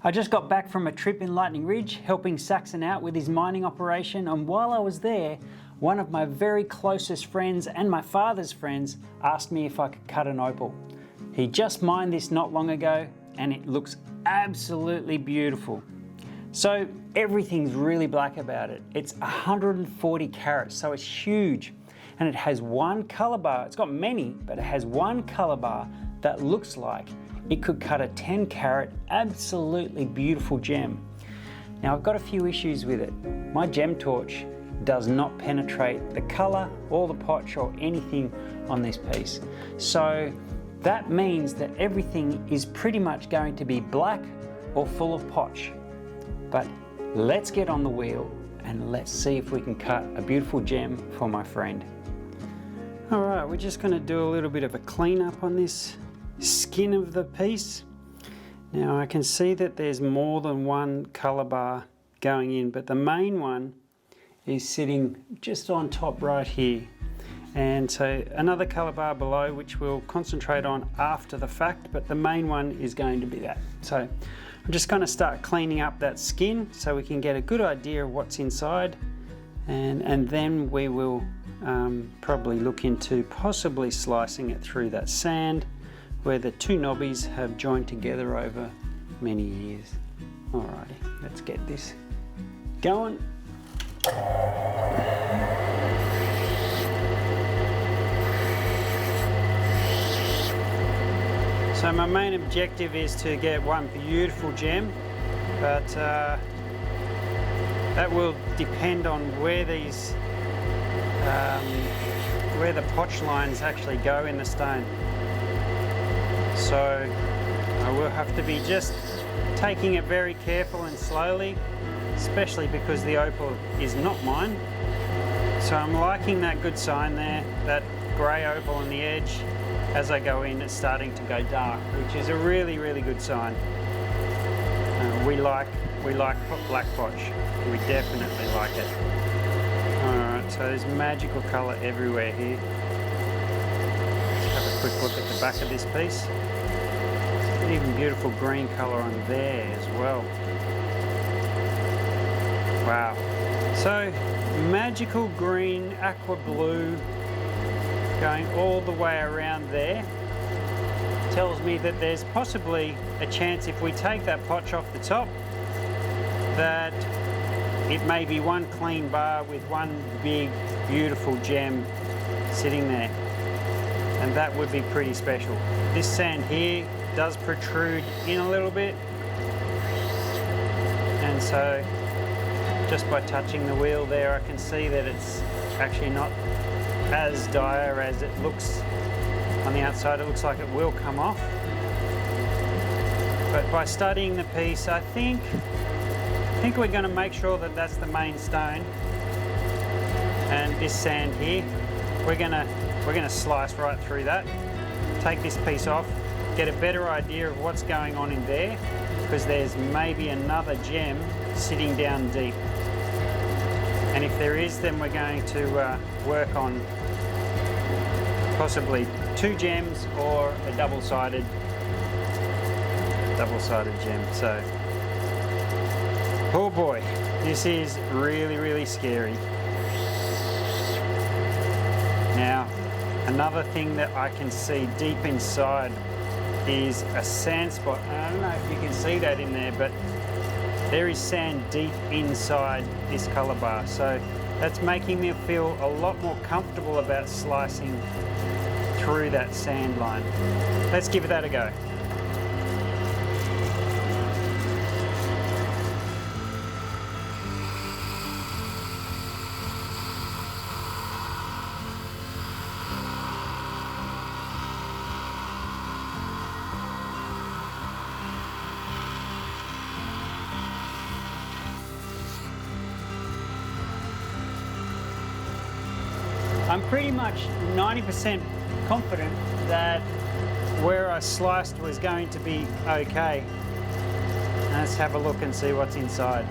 I just got back from a trip in Lightning Ridge helping Saxon out with his mining operation, and while I was there, one of my very closest friends and my father's friends asked me if I could cut an opal. He just mined this not long ago and it looks absolutely beautiful. So everything's really black about it. It's 140 carats, so it's huge. And it has one color bar. It's got many, but it has one color bar that looks like it could cut a 10 carat, absolutely beautiful gem. Now I've got a few issues with it. My gem torch does not penetrate the color or the potch or anything on this piece. So that means that everything is pretty much going to be black or full of potch. But let's get on the wheel and let's see if we can cut a beautiful gem for my friend. All right, we're just going to do a little bit of a cleanup on this skin of the piece. Now I can see that there's more than one color bar going in, but the main one is sitting just on top right here. And so another color bar below, which we'll concentrate on after the fact, but the main one is going to be that. So I'm just going to start cleaning up that skin so we can get a good idea of what's inside, and then we will probably look into possibly slicing it through that sand where the two knobbies have joined together over many years. Alrighty, let's get this going. So my main objective is to get one beautiful gem, but that will depend on where these where the potch lines actually go in the stone. So I will have to be just taking it very careful and slowly, especially because the opal is not mine. So I'm liking that good sign there, that grey opal on the edge. As I go in, it's starting to go dark, which is a really, really good sign. We like black potch. We definitely like it. Alright, so there's magical colour everywhere here. Let's have a quick look at the back of this piece. Even beautiful green colour on there as well. Wow. So magical green, aqua blue, going all the way around there. Tells me that there's possibly a chance, if we take that potch off the top, that it may be one clean bar with one big beautiful gem sitting there, and that would be pretty special. This sand here does protrude in a little bit, and so just by touching the wheel there I can see that it's actually not as dire as it looks on the outside. It looks like it will come off, but by studying the piece I think we're going to make sure that that's the main stone, and this sand here we're going to slice right through that, take this piece off, get a better idea of what's going on in there, because there's maybe another gem sitting down deep, and if there is, then we're going to work on possibly two gems or a double-sided gem. So, oh boy, this is really, really scary. Now, another thing that I can see deep inside is a sand spot. I don't know if you can see that in there, but there is sand deep inside this color bar. So that's making me feel a lot more comfortable about slicing through that sand line. Let's give that a go. I'm pretty much 90% confident that where I sliced was going to be okay. Let's have a look and see what's inside.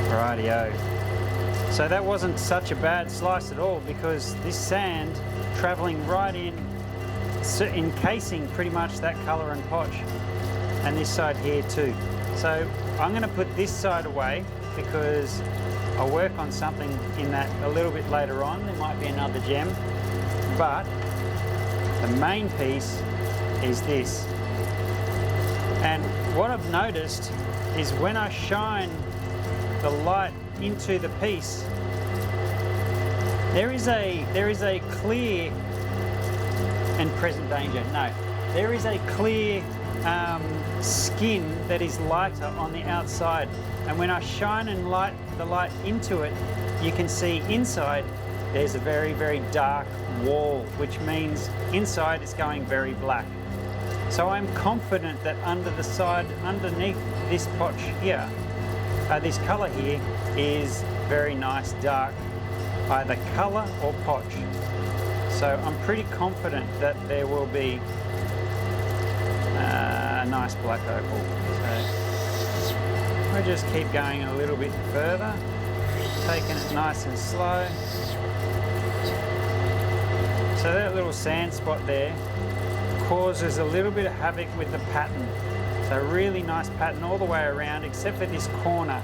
Rightio. So that wasn't such a bad slice at all, because this sand traveling right in, encasing pretty much that colour and potch. and this side here too. So I'm going to put this side away because I'll work on something in that a little bit later on. There might be another gem, but the main piece is this. And what I've noticed is when I shine the light into the piece, there is a clear and present danger. No, there is a clear skin that is lighter on the outside, and when I shine and light the light into it, you can see inside there's a very, very dark wall, which means inside it's going very black. So I'm confident that under the side, underneath this potch here, this colour here is very nice dark, either colour or potch. So I'm pretty confident that there will be a nice black opal. So I just keep going a little bit further, taking it nice and slow. So that little sand spot there causes a little bit of havoc with the pattern. So really nice pattern all the way around except for this corner,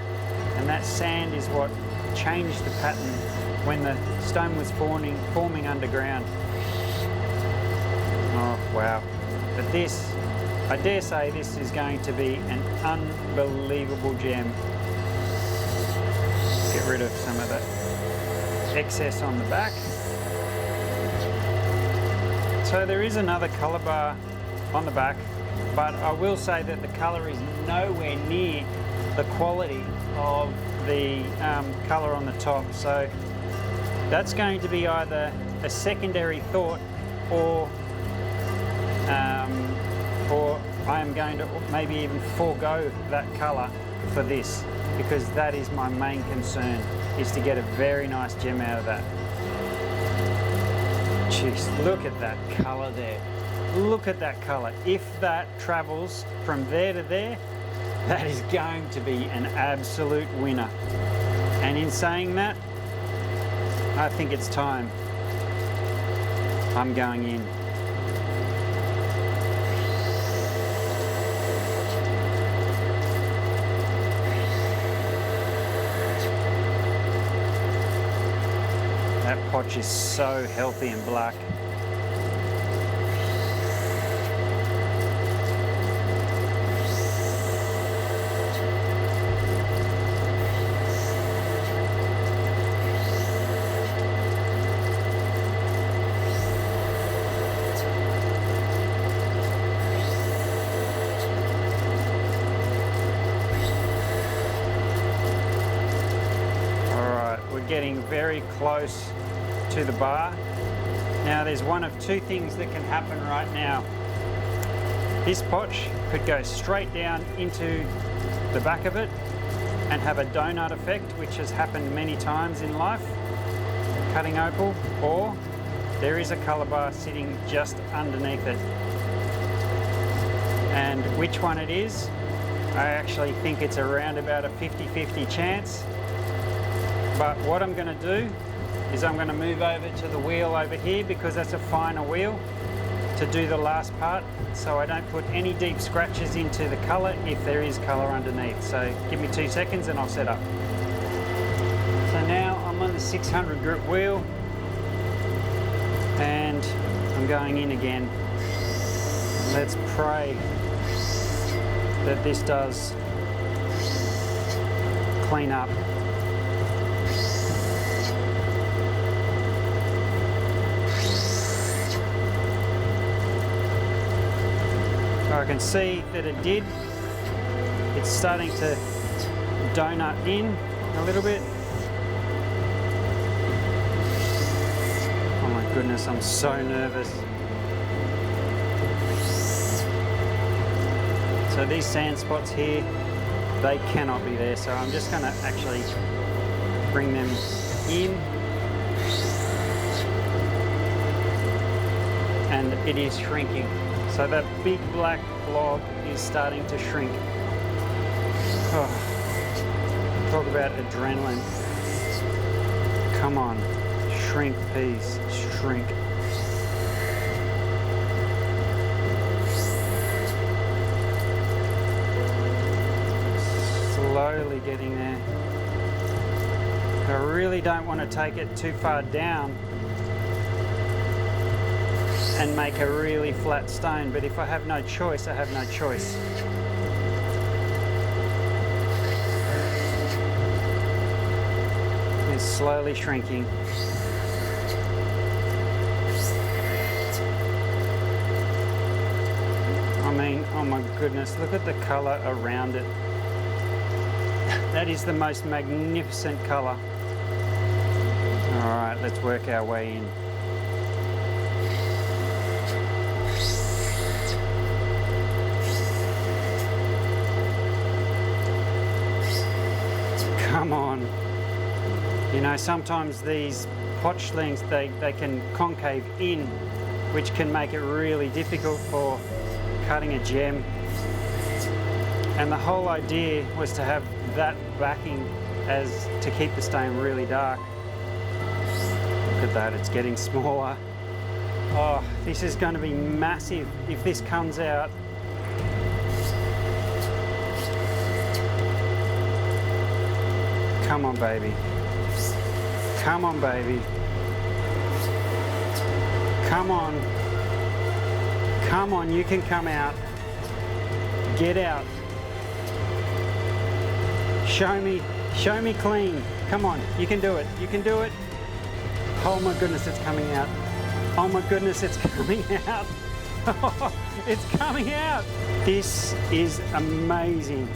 and that sand is what changed the pattern when the stone was forming underground. Oh wow. But this, I dare say this is going to be an unbelievable gem. Get rid of some of the excess on the back. So there is another colour bar on the back, but I will say that the colour is nowhere near the quality of the colour on the top. So that's going to be either a secondary thought or I am going to maybe even forego that colour for this, because that is my main concern, is to get a very nice gem out of that. Jeez, look at that colour there. Look at that colour. If that travels from there to there, that is going to be an absolute winner. And in saying that, I think it's time. I'm going in. That potch is so healthy and black. Getting very close to the bar. Now there's one of two things that can happen right now. This potch could go straight down into the back of it and have a donut effect, which has happened many times in life, cutting opal, or there is a colour bar sitting just underneath it. And which one it is, I actually think it's around about a 50-50 chance. But what I'm going to do is I'm going to move over to the wheel over here, because that's a finer wheel, to do the last part, so I don't put any deep scratches into the colour if there is colour underneath. So give me 2 seconds and I'll set up. So now I'm on the 600 grit wheel and I'm going in again. Let's pray that this does clean up. I can see that it did. It's starting to donut in a little bit. Oh my goodness, I'm so nervous. So these sand spots here, they cannot be there. So I'm just going to actually bring them in. And it is shrinking. So that big black blob is starting to shrink. Oh, talk about adrenaline. Come on, shrink please, shrink. slowly getting there. I really don't want to take it too far down and make a really flat stone, but if I have no choice, I have no choice. It's slowly shrinking. I mean, oh my goodness, look at the colour around it. That is the most magnificent colour. All right, let's work our way in. Come on. You know, sometimes these potchlings, they can concave in, which can make it really difficult for cutting a gem. And the whole idea was to have that backing as to keep the stone really dark. Look at that, it's getting smaller. Oh, this is going to be massive if this comes out. Come on, baby. Come on, baby. Come on. Come on, you can come out. Get out. Show me clean. Come on, you can do it. You can do it. Oh my goodness, it's coming out. Oh my goodness, it's coming out. It's coming out. This is amazing.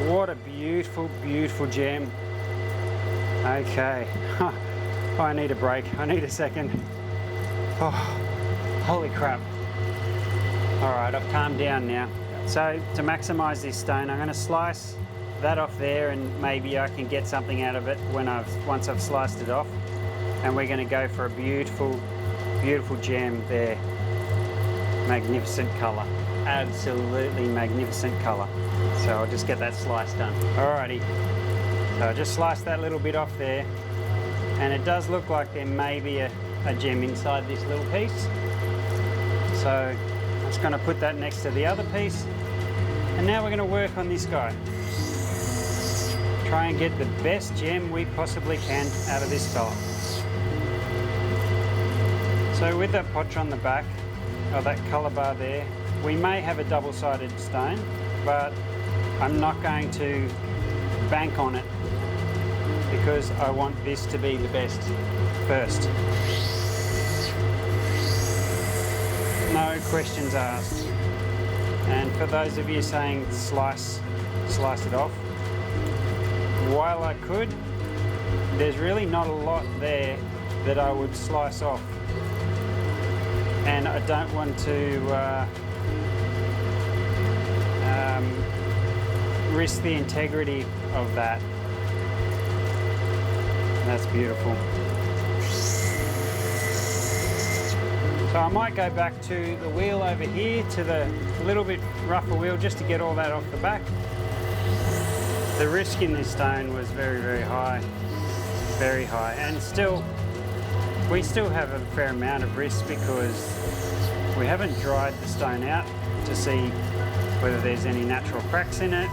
What a beautiful, beautiful gem. Okay. Oh, I need a break. I need a second. Oh, holy crap. All right, I've calmed down now. So to maximize this stone, I'm going to slice that off there, and maybe I can get something out of it once I've sliced it off. And we're going to go for a beautiful, beautiful gem there. Magnificent color. Absolutely magnificent color. So I'll just get that slice done. Alrighty. So I just sliced that little bit off there, and it does look like there may be a gem inside this little piece. So I'm just going to put that next to the other piece, and now we're going to work on this guy. Try and get the best gem we possibly can out of this fella. So with that potch on the back, or that colour bar there, we may have a double-sided stone, but I'm not going to bank on it because I want this to be the best first. No questions asked. And for those of you saying slice it off, while I could, there's really not a lot there that I would slice off. And I don't want to risk the integrity of that. That's beautiful. So I might go back to the wheel over here, to the little bit rougher wheel, just to get all that off the back. The risk in this stone was very, very high. Very high. And we still have a fair amount of risk because we haven't dried the stone out to see whether there's any natural cracks in it,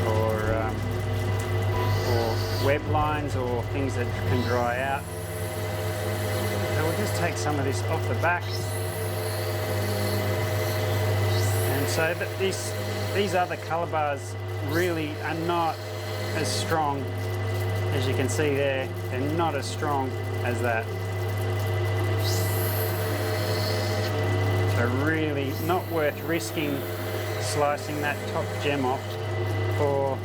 or web lines or things that can dry out. So we'll just take some of this off the back. And so that these other colour bars really are not as strong as you can see there. They're not as strong as that. So really not worth risking slicing that top gem off for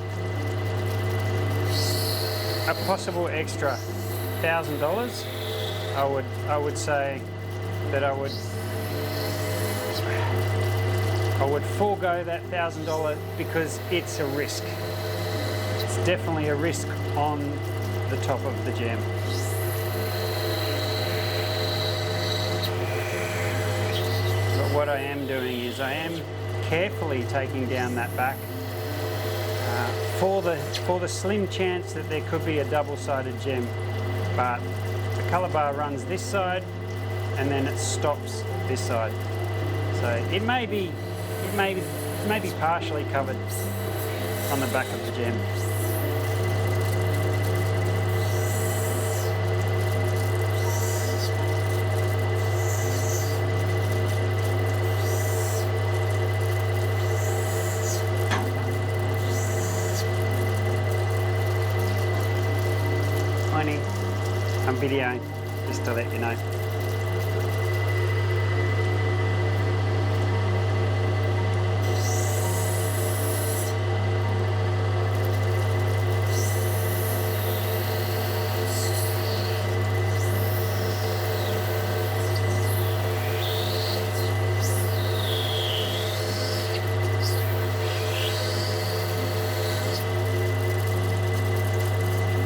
a possible extra $1,000. I would say that I would forego that $1,000 because it's a risk. It's definitely a risk on the top of the gem. But what I am doing is I am carefully taking down that back for the slim chance that there could be a double-sided gem. But the colour bar runs this side and then it stops this side. So it may be partially covered. on the back of the gem. Honey, I'm videoing, just to let you know.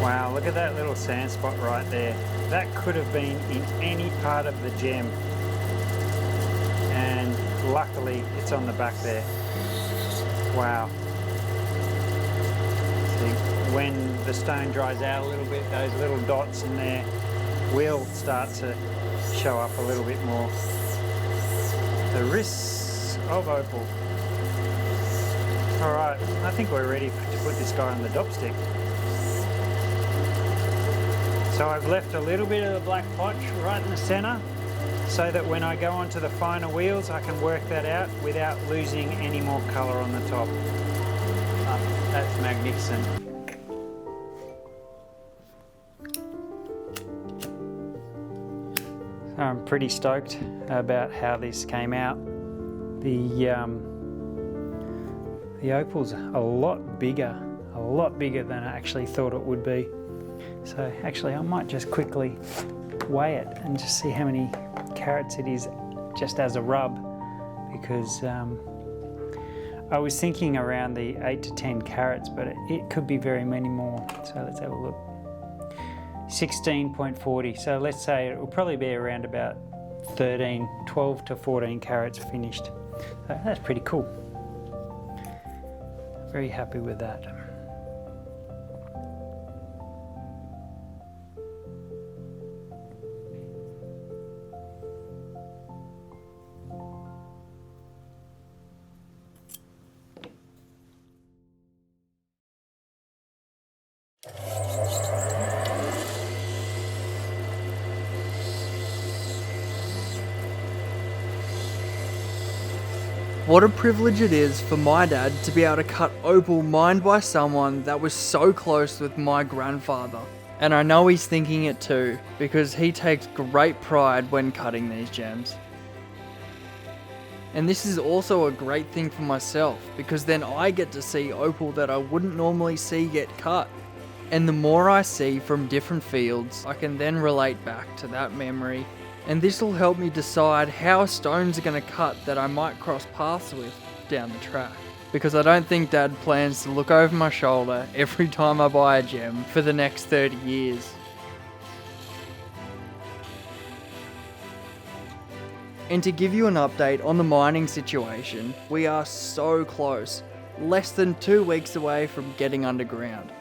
Wow, look at that little sand spot right there. That could have been in any part of the gem. And luckily it's on the back there. Wow. See, when the stone dries out a little bit, those little dots in there will start to show up a little bit more. The risks of opal. All right, I think we're ready to put this guy on the dopstick. So I've left a little bit of the black potch right in the center so that when I go onto the finer wheels I can work that out without losing any more color on the top. That's magnificent. So I'm pretty stoked about how this came out. The opal's a lot bigger than I actually thought it would be. So actually I might just quickly weigh it and just see how many carats it is just as a rub, because I was thinking around the 8 to 10 carats, but it could be very many more. So let's have a look. 16.40, so let's say it will probably be around about 12 to 14 carats finished. So that's pretty cool. Very happy with that. What a privilege it is for my dad to be able to cut opal mined by someone that was so close with my grandfather. And I know he's thinking it too, because he takes great pride when cutting these gems. And this is also a great thing for myself, because then I get to see opal that I wouldn't normally see get cut. And the more I see from different fields, I can then relate back to that memory. And this will help me decide how stones are going to cut that I might cross paths with down the track. Because I don't think Dad plans to look over my shoulder every time I buy a gem for the next 30 years. And to give you an update on the mining situation, we are so close, less than 2 weeks away from getting underground.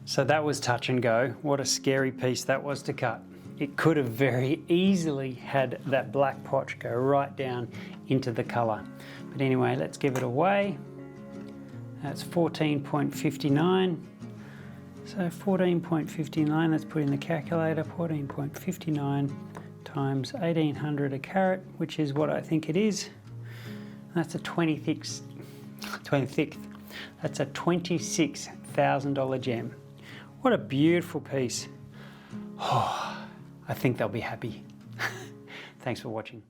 So that was touch and go. What a scary piece that was to cut. It could have very easily had that black potch go right down into the colour. But anyway, let's give it a weigh. That's 14.59. So 14.59, let's put in the calculator, 14.59 times 1800 a carat, which is what I think it is. That's a 26th. That's a $26,000 gem. What a beautiful piece. Oh, I think they'll be happy. Thanks for watching.